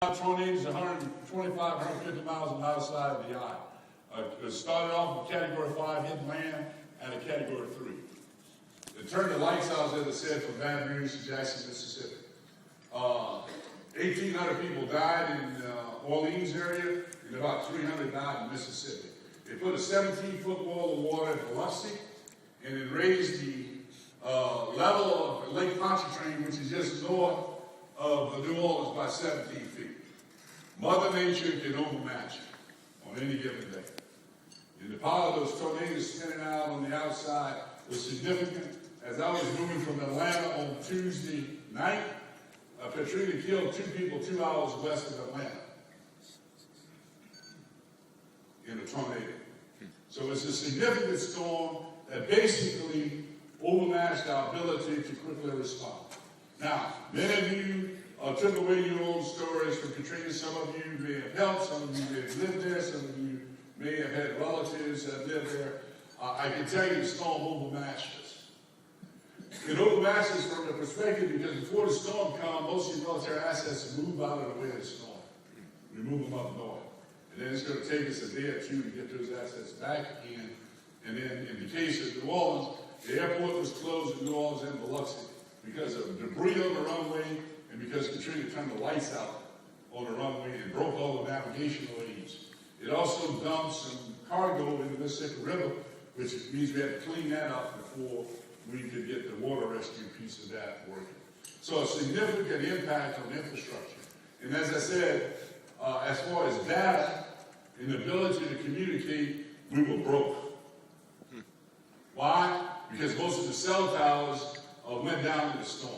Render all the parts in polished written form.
Tornadoes 125, 150 miles on either side of the eye. It started off with Category 5, hit land at a Category 3. It turned the lights out, as I said, from Baton Rouge to Jackson, Mississippi. 1,800 people died in the Orleans area, and about 300 died in Mississippi. They put a 17-foot wall of water in Biloxi, and it raised the level of Lake Pontchartrain, which is just north of New Orleans, by 17 feet. Mother Nature can overmatch it on any given day. And the power of those tornadoes spinning out on the outside was significant. As I was moving from Atlanta on Tuesday night, Katrina killed 2 people 2 hours west of Atlanta in a tornado. So it's a significant storm that basically overmatched our ability to quickly respond. Now, many of you took away your own stories from Katrina. Some of you may have helped, some of you may have lived there, some of you may have had relatives that lived there. I can tell you the storm overmatched us. It overmatched us from the perspective because before the storm comes, most of your military assets move out of the way of the storm. We move them up north. And then it's going to take us a day or two to get those assets back in. And then in the case of New Orleans, the airport was closed in New Orleans and Biloxi because of debris on the runway and because Katrina turned the lights out on the runway and broke all the navigational aids. It also dumped some cargo in the Mississippi River, which means we had to clean that up before we could get the water rescue piece of that working. So a significant impact on infrastructure. And as I said, as far as data and the ability to communicate, we were broke. Why? Because most of the cell towers went down in the storm.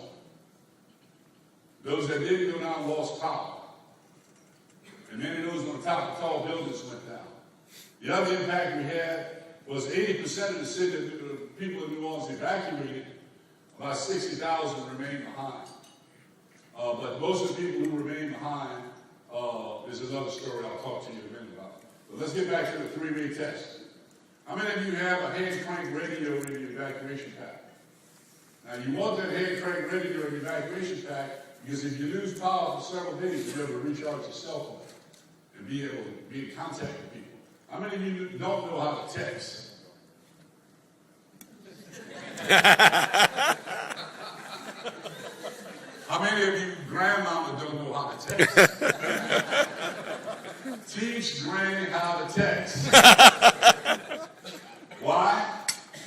Those that didn't go down lost power. And many of those on the top of tall buildings went down. The other impact we had was 80% of the city, people in New Orleans evacuated, about 60,000 remained behind. But most of the people who remained behind is another story I'll talk to you in a minute about. But let's get back to the three-way test. How many of you have a hand-crank radio in your evacuation pack? Now, you want that hand-crank radio in your evacuation pack because if you lose power for several days, you'll be able to recharge your cell phone and be able to be in contact with people. How many of you don't know how to text? How many of you grandmama don't know how to text? Teach Granny how to text. Why?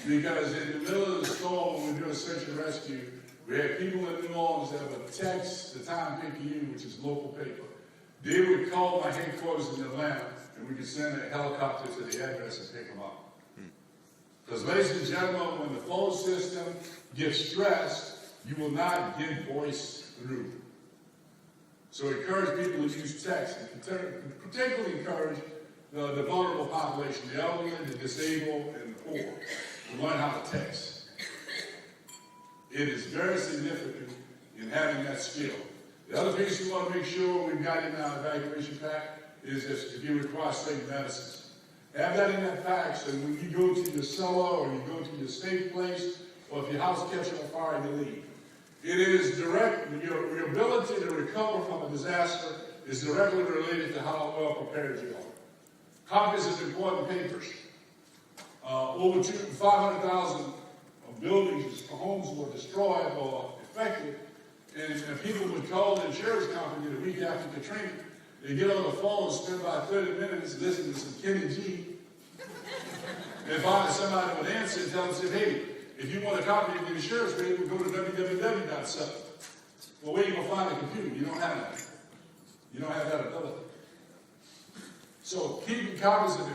Because in the middle of the storm, when we're doing search and rescue, we had people in New Orleans that would text the Time-Picayune, which is local paper. They would call my headquarters in Atlanta, and we could send a helicopter to the address and pick them up. Because, ladies and gentlemen, when the phone system gets stressed, you will not get voice through. So encourage people to use text, and particularly encourage the vulnerable population, the elderly, the disabled, and the poor, to learn how to text. It is very significant in having that skill. The other piece we want to make sure we've got in our evacuation pack is if you require safe medicines. Have that in that pack so when you go to your cellar or you go to your safe place or if your house catches on fire, you leave. It is direct, your ability to recover from a disaster is directly related to how well prepared you are. Copies of important papers. Over 500,000 buildings, homes were destroyed or affected, and people would call the insurance company the week after Katrina. They get on the phone and spend about 30 minutes listening to some Kenny G. And finally somebody would answer and tell them, hey, if you want a copy of the insurance rate, we'll go to www.sub. Well, where are you going to find a computer? You don't have that. You don't have that ability. So keeping copies of the